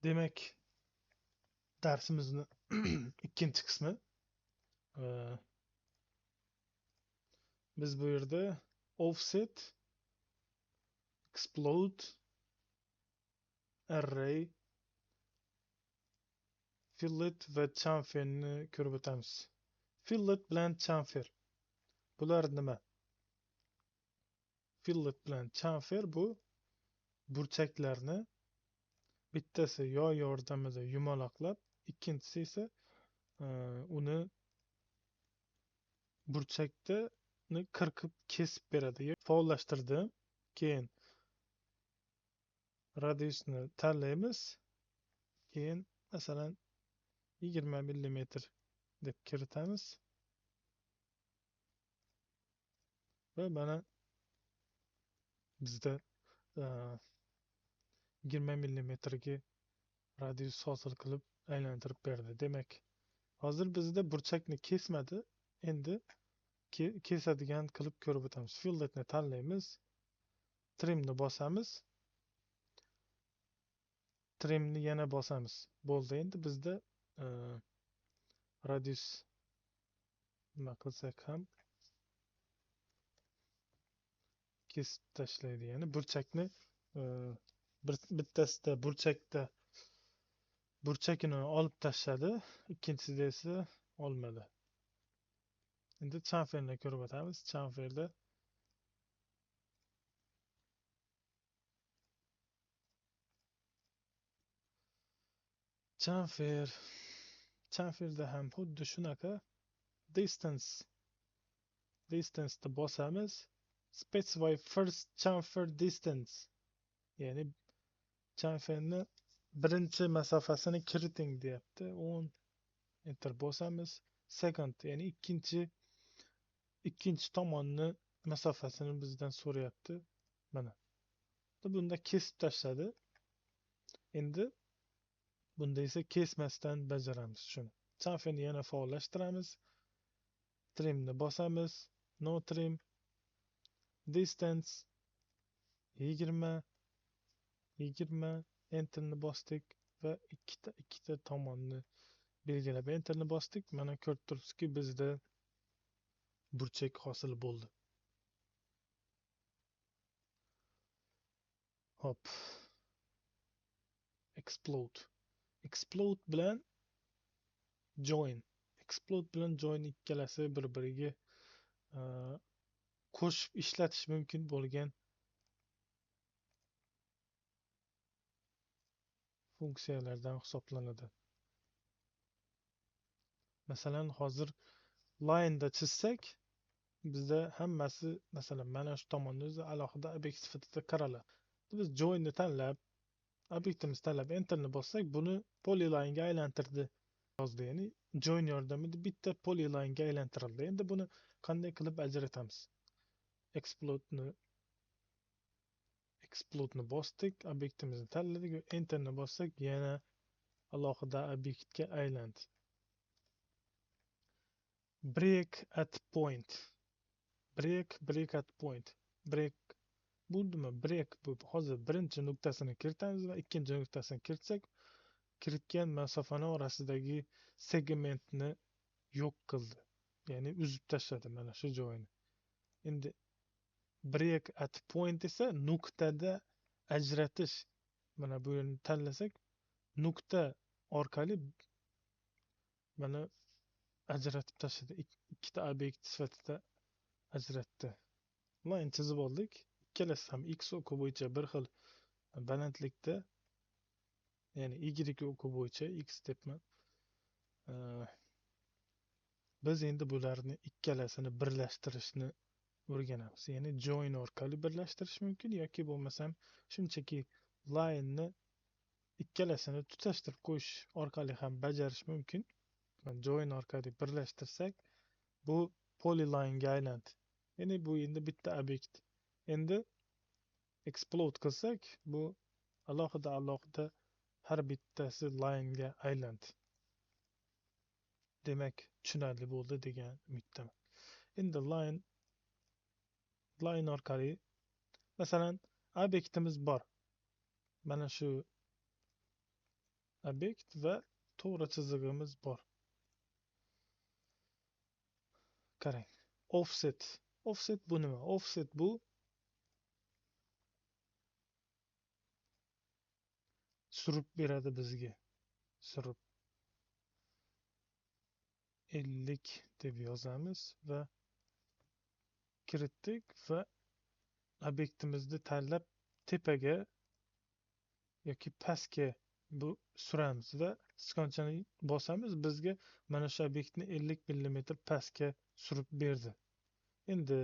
Demek dersimizin ikinci kısmı. Ee, Biz bu yerde offset, explode, array, fillet ve chamferni ko'rib o'tamiz. Fillet bilan chamfer. Bular nima? Fillet bilan chamfer bu burchaklarni bittasi yo yordamida yumaloqlab, ikkinchisi esa uni burchakni qirqib kesib beradi. Faollashtirdim. Keyin radiusni tanlaymiz. Keyin masalan 20 millimetr deb kiritamiz va mana bizda 20 millimetrga radius hosil qilib aylantirib berdi. Demak, hozir bizda burchakni kesmadi. Endi kesadigan qilib ko'rib o'tamiz. Filletni tanlaymiz. Trimni bosamiz. Trimni yana bosamiz. Bo'ldi. Endi bizda radius nima qilsak ham kesib tashlaydi. Ya'ni burchakni bittasida burchakini olib tashladi, ikkinchisida esa olmadi. Endi chamferni ko'rib o'tamiz. Chamferda chamferda ham xuddi shunaqa distance'ni bosamiz. Specify first chamfer distance. Ya'ni chamferni birinchi masofasini kiriting deyapti. 10 enter bosamiz. Second, ya'ni ikkinchi tomonni masofasini bizdan so'rayapti. Mana. Bunda kesib tashladi. Endi bunda esa kesmasdan bajaramiz shuni. Chamferni yana faollashtiramiz. Trimni bosamiz. No trim. Distance 20 enterni bosdik va ikkita tomonni belgilab enterni bosdik. Mana ko'rib turibsizki, bizda burchak hosil bo'ldi. Hop. Explode bilan join. Explode bilan join ikkalasi bir-biriga qo'shib ishlatish mumkin bo'lgan funksiyalardan hisoblanadi. Masalan, hozir line'da chizsak, bizda hammasi masalan mana shu tomonni o'zi alohida obyekt sifatida qaraladi. Biz joinni tanlab, obyektimizni tanlab enterni bossak, buni polyline'ga aylantirdi yozdi. Ya'ni join yordamida bitta polyline'ga aylantirildi. Endi buni qanday qilib ajratamiz? Explode ni bosdik, obyektimizni tanladik va enterni bossak, yana alohida obyektga aylandi. Break at point. Break at point. Bu nima? Break bu hozir birinchi nuqtasini kiritamiz va ikkinchi nuqtasini kiritsak, kiritgan masofani orasidagi segmentni yo'q qildi. Ya'ni uzib tashladi mana shu joyini. Endi break at point esa nuqtada ajratish. Mana bu yerni tanlasak, nuqta orqali mana ajratib tashladi. Ikkita obyekt sifatida ajratdi. Line chizib oldik. Ikkalasi ham x o'qi bo'yicha bir xil balandlikda, ya'ni y o'qi bo'yicha x debman. Biz endi bularni ikkalasini birlashtirishni o'rganamiz. Ya'ni join orqali birlashtirish mumkin yoki bo'lmasam shunchaki line'ni ikkalasini tutashtirib qo'yish orqali ham bajarish mumkin. Join orqali birlashtirsak, bu polyline'ga aylandi. Ya'ni bu endi bitta obyekt. Endi explode qilsak, bu alohida har bittasi line'ga aylandi. Demak, tushunarli bo'ldi degan umiddaman. Endi line orqali masalan obyektimiz bor. Mana shu obyekt va to'g'ri chizig'imiz bor. Qarang. Offset. Offset bu nima? Offset bu surib beradi bizga. Surib 50 deb yozamiz va kiritdik va obyektimizni tanlab tepaga yoki pastga bu suramiz va skonchani bosamiz, bizga mana shu obyektni 50 mm pastga surib berdi. Endi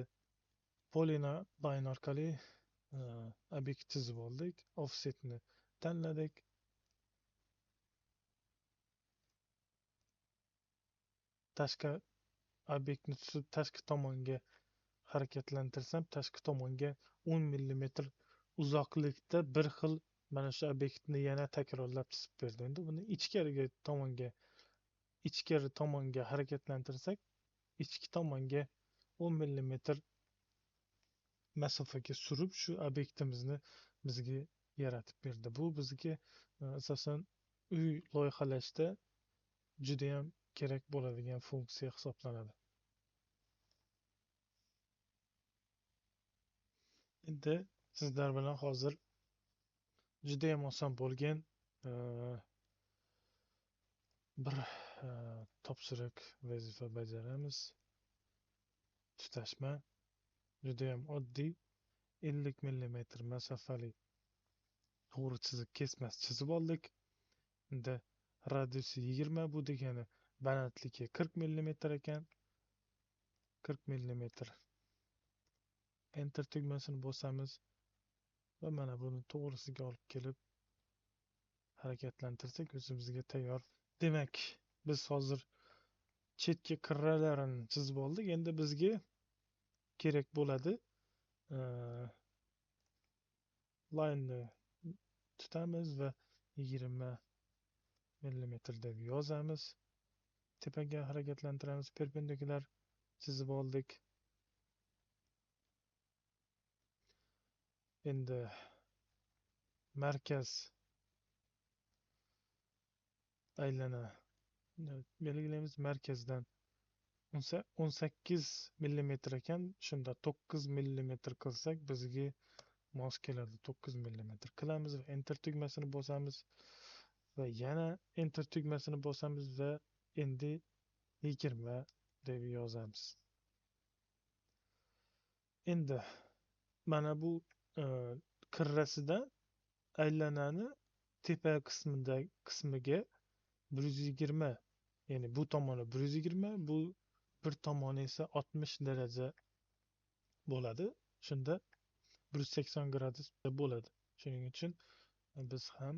polyline orqali obyekt chizib oldik, offsetni tanladik. Tashqi obyektni tutib tashqi tomonga harakatlantirsam, tashqi tomonga 10 mm uzoqlikda bir xil mana shu obyektni yana takrorlab chizib berdi. Endi buni ichkari tomonga harakatlantirsak, ichki tomonga 10 mm masofaga surib shu obyektimizni bizga yaratib berdi. Bu bizga asosan uy loyihalashda juda ham kerak bo'ladigan funksiya hisoblanadi. Endi sizlar bilan hozir juda ham oson bo'lgan bir topshiriq vazifa bajaramiz. Tutashma juda ham oddiy 50 mm masofali to'g'ri chiziq kesmasi chizib oldik. Endi radiusi 20, bu degani balandligi 40 mm ekan. 40 mm. Enter tugmasini bosamiz va mana buni to'g'risiga olib kelib harakatlantirsak, o'zimizga tayyor. Demak, biz hozir chetki qirralarini chizib oldik. Endi bizga kerak bo'ladi line'ni tutamiz va 20 mm deb yozamiz. Tepaga harakatlantiramiz. Perpendikulyar chizib oldik. Endi markaz aylana belgilaymiz. Markazdan 18 mm ekan, shunda 9 mm qilsak bizga mos keladi. 9 mm qilamiz va enter tugmasini bosamiz va yana enter tugmasini bosamiz va endi 20 deb yozamiz. Endi mana bu qirrasida aylanani tepa qismiga 120, ya'ni bu tomoni 120, bu bir tomoni esa 60 daraja bo'ladi. Shunda 180 gradus bo'ladi. Shuning uchun biz ham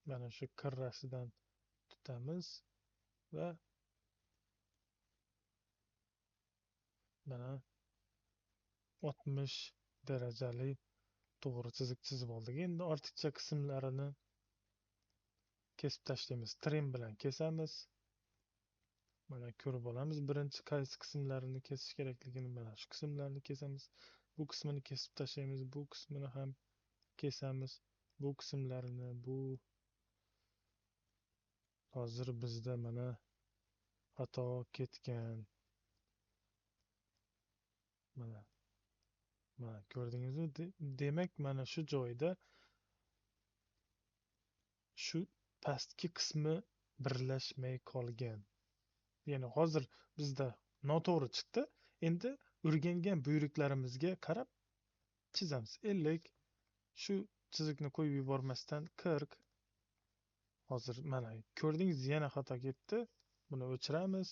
mana shu qirrasidan tutamiz va mana 60 darajali to'g'ri chiziq chizib oldik. Endi ortiqcha qismlarini kesib tashlaymiz. Trim bilan kesamiz. Mana ko'rib olamiz birinchi qaysi qismlarini kesish kerakligini. Mana shu qismlarni kesamiz. Bu qismini kesib tashlaymiz. Bu qismini ham kesamiz. Bu qismlarini, bu hozir bizda mana xato ketgan. Mana ko'rdingizmi? Demak, mana shu joyda shu pastki qismi birlashmay qolgan. Ya'ni hozir bizda noto'g'ri chiqdi. Endi o'rgangan buyruqlarimizga qarab chizamiz. 50, shu chiziqni qo'yib yubormasdan 40. Hozir mana ko'rdingiz, yana xato ketdi. Buni o'chiramiz.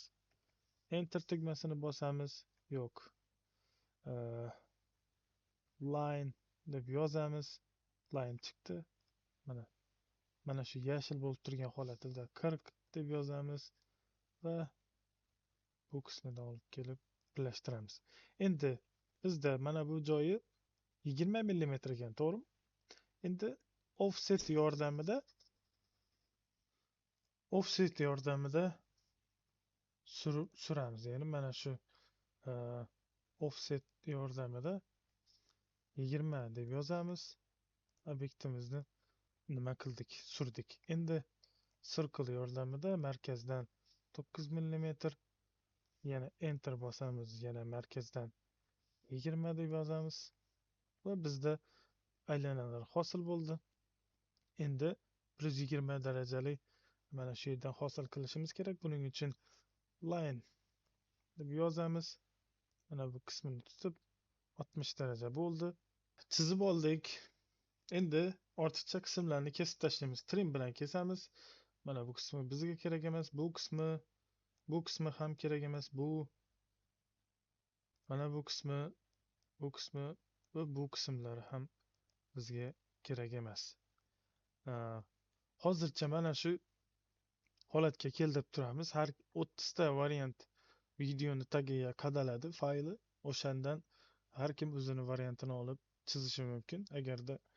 Enter tugmasini bosamiz. Yo'q. Line deb yozamiz. Line chiqdi. Mana shu yashil bo'lib turgan holatida 40 deb yozamiz va bu qismini olib kelib birlashtiramiz. Endi bizda mana bu joyi 20 mm ekan, to'g'rimi? Endi offset yordamida suramiz. Ya'ni mana shu offset yordamida 20 deb yozamiz. Obyektimizni nima qildik? Surdik. Endi circle yordamida markazdan 9 millimetr, yana enter bosamiz, yana markazdan 20 deb yozamiz va bizda aylanalar hosil bo'ldi. Endi 120 darajali mana shu yerdan hosil qilishimiz kerak. Buning uchun line deb yozamiz. Mana bu qismini tutib 60 daraja bo'ldi. Chizib oldik. Endi ortiqcha qismlarni kesib tashlaymiz. Trim bilan kesamiz. Mana bu qismi bizga kerak emas. Bu qismi ham kerak emas. Mana bu qismi va bu qismlari ham bizga kerak emas. Hozircha mana shu holatga keltirib turamiz. Har 30 ta variant videoni tagiga qadaladi fayli. O'shandan har kim o'zini variantini olib chizishi mumkin. Agarda